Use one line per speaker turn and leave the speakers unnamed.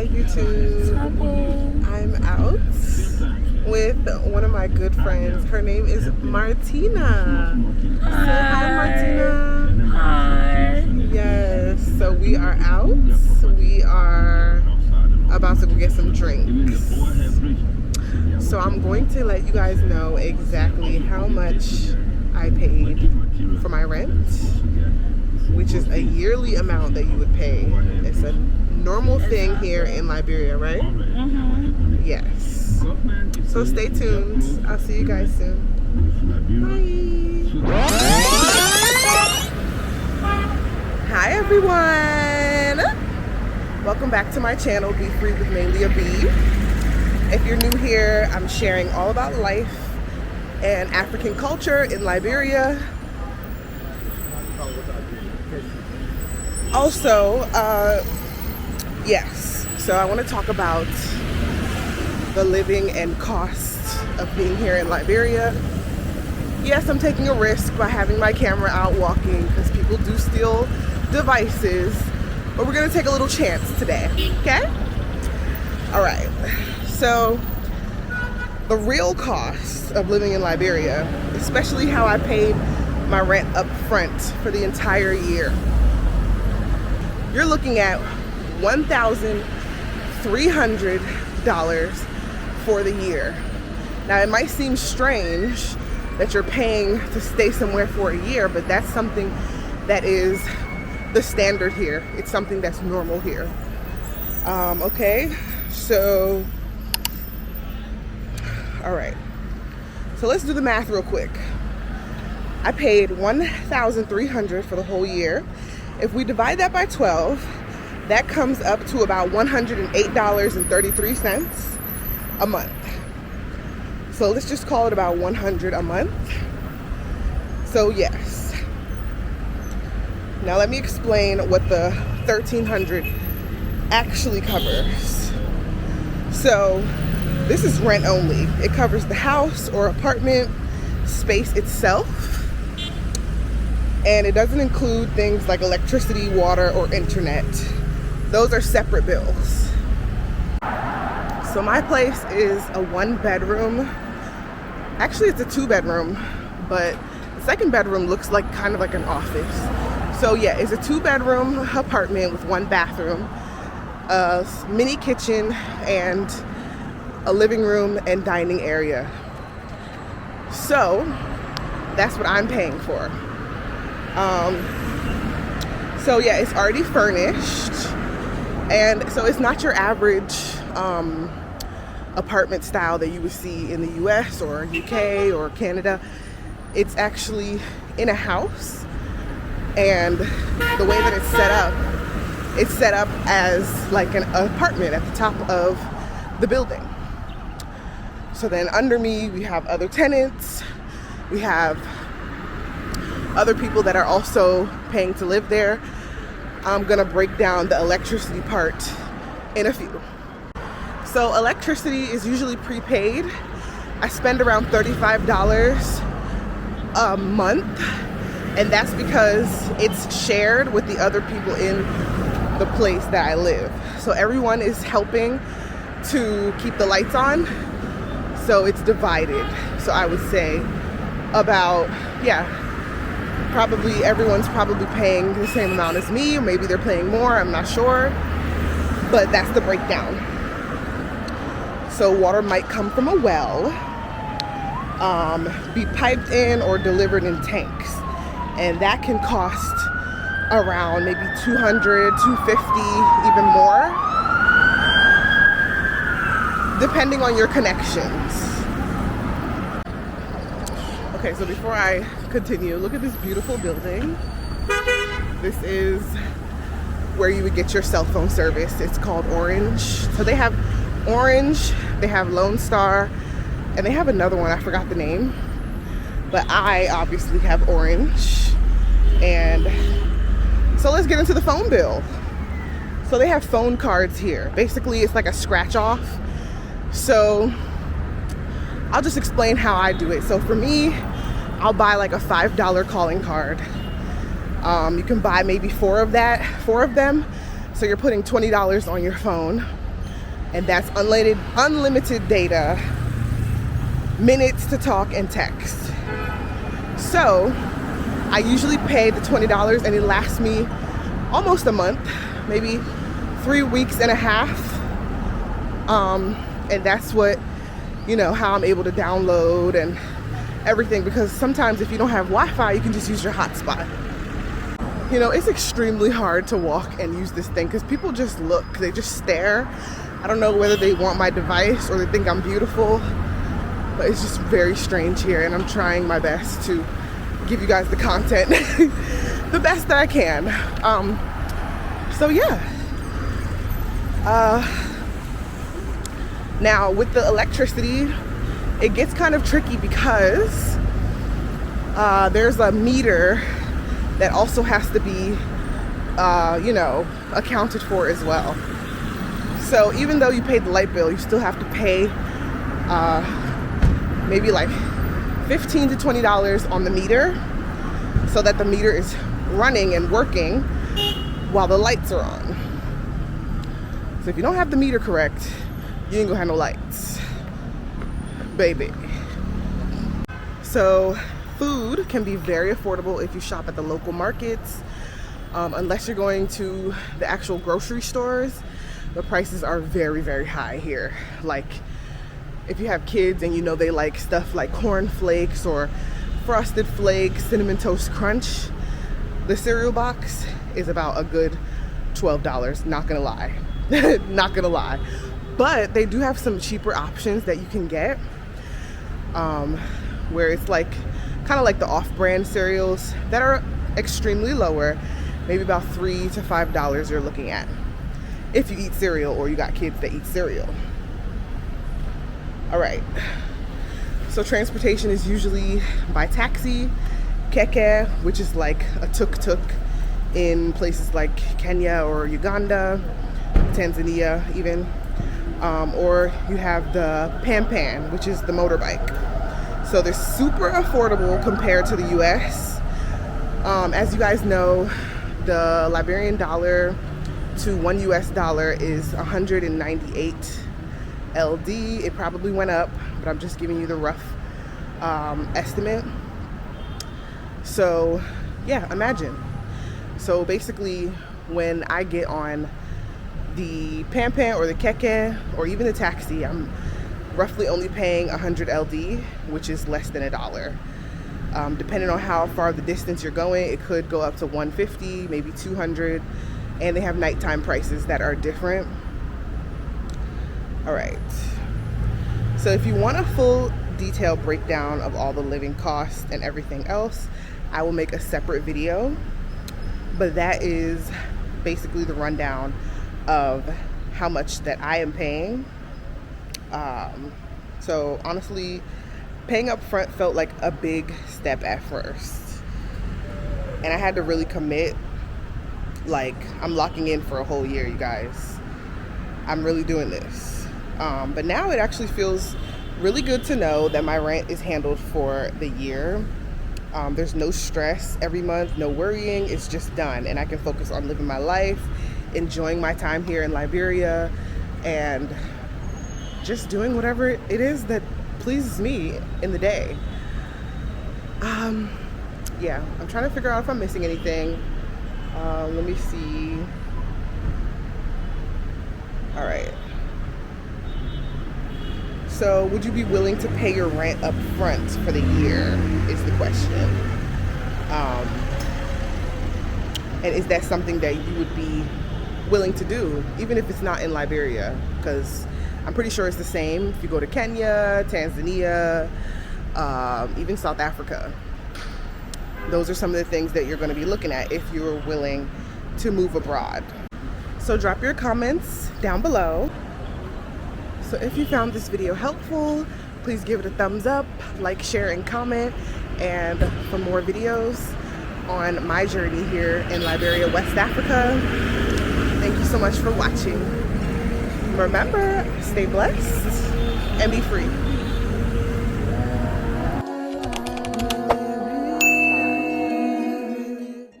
Hi YouTube. I'm out with one of my good friends. Her name is Martina.
Hi.
Say hi, Martina.
Hi.
Yes, so we are out. We are about to go get some drinks. So I'm going to let you guys know exactly how much I paid for my rent, which is a yearly amount that you would pay. It's a normal thing here in Liberia, right?
Mm-hmm.
Yes. So stay tuned. I'll see you guys soon. Bye. Hi everyone. Welcome back to my channel, Beefree with Maeliabee. If you're new here, I'm sharing all about life and African culture in Liberia. Also, yes, so I want to talk about the living and cost of being here in Liberia. Yes, I'm taking a risk by having my camera out walking because people do steal devices, but we're going to take a little chance today, okay? All right, so the real cost of living in Liberia, especially how I paid my rent up front for the entire year, you're looking at $1,300 for the year. Now it might seem strange that you're paying to stay somewhere for a year, but that's something that is the standard here. It's something that's normal here. Okay, so, all right. So let's do the math real quick. I paid $1,300 for the whole year. If we divide that by 12, that comes up to about $108.33 a month. So let's just call it about $100 a month. So yes. Now let me explain what the $1,300 actually covers. So this is rent only. It covers the house or apartment space itself. And it doesn't include things like electricity, water, or internet. Those are separate bills. So my place is a 1-bedroom. Actually, it's a 2-bedroom, but the second bedroom looks like kind of like an office. So yeah, it's a 2-bedroom apartment with 1 bathroom, a mini kitchen, and a living room and dining area. So that's what I'm paying for. So yeah, it's already furnished, and so it's not your average apartment style that you would see in the US or UK or Canada. It's actually in a house, and the way that it's set up as like an apartment at the top of the building. So then under me we have other tenants, we have other people that are also paying to live there. I'm gonna break down the electricity part in a few. So electricity is usually prepaid. I spend around $35 a month, and that's because it's shared with the other people in the place that I live. So everyone is helping to keep the lights on, so it's divided. So I would say about, yeah, probably everyone's probably paying the same amount as me, or maybe they're paying more, I'm not sure, but that's the breakdown. So water might come from a well, be piped in or delivered in tanks, and that can cost around maybe $200, $250, even more, depending on your connections. Okay, so before I continue, look at this beautiful building. This is where you would get your cell phone service. It's called Orange. So they have Orange, they have Lone Star, and they have another one, I forgot the name. But I obviously have Orange. And so let's get into the phone bill. So they have phone cards here. Basically, it's like a scratch off. So I'll just explain how I do it. So for me, I'll buy like a $5 calling card. You can buy maybe 4 of them. So you're putting $20 on your phone. and that's unlimited data, minutes to talk and text. So I usually pay the $20 and it lasts me almost a month, maybe 3 weeks and a half. And that's what, you know, how I'm able to download and everything, because sometimes if you don't have Wi-Fi, you can just use your hotspot. You know, it's extremely hard to walk and use this thing because people just look, they just stare. I don't know whether they want my device or they think I'm beautiful, but it's just very strange here, and I'm trying my best to give you guys the content the best that I can. So yeah. Now with the electricity, it gets kind of tricky because there's a meter that also has to be, you know, accounted for as well. So even though you paid the light bill, you still have to pay maybe like $15 to $20 on the meter, so that the meter is running and working while the lights are on. So if you don't have the meter correct, you ain't gonna have no lights, baby. So food can be very affordable if you shop at the local markets. Unless you're going to the actual grocery stores, the prices are very, very high here. Like if you have kids and you know they like stuff like corn flakes or frosted flakes, cinnamon toast crunch, the cereal box is about a good $12, not gonna lie. Not gonna lie. But they do have some cheaper options that you can get, where it's like kind of like the off-brand cereals that are extremely lower, maybe about $3 to $5 you're looking at if you eat cereal or you got kids that eat cereal. All right, so transportation is usually by taxi, keke, which is like a tuk-tuk in places like Kenya or Uganda, Tanzania even. Or you have the pan, which is the motorbike. So they're super affordable compared to the US. As you guys know, the Liberian dollar to $1 US is 198 LD. It probably went up, but I'm just giving you the rough estimate. So yeah, imagine. So basically when I get on the pan or the keke or even the taxi, I'm roughly only paying 100 LD, which is less than $1. Depending on how far the distance you're going, it could go up to 150, maybe 200, and they have nighttime prices that are different. All right, so if you want a full detailed breakdown of all the living costs and everything else, I will make a separate video, but that is basically the rundown of how much that I am paying. So honestly, paying up front felt like a big step at first, and I had to really commit. Like, I'm locking in for a whole year, you guys. I'm really doing this. But now it actually feels really good to know that my rent is handled for the year. There's no stress every month, no worrying. It's just done, and I can focus on living my life, enjoying my time here in Liberia, and just doing whatever it is that pleases me in the day. Yeah, I'm trying to figure out if I'm missing anything. Let me see. All right. So would you be willing to pay your rent up front for the year is the question. And is that something that you would be willing to do, even if it's not in Liberia? Because I'm pretty sure it's the same if you go to Kenya, Tanzania, even South Africa. Those are some of the things that you're going to be looking at if you're willing to move abroad. So drop your comments down below. So if you found this video helpful, please give it a thumbs up, like, share, and comment. And for more videos on my journey here in Liberia, West Africa, thank you so much for watching. Remember, stay blessed and be free.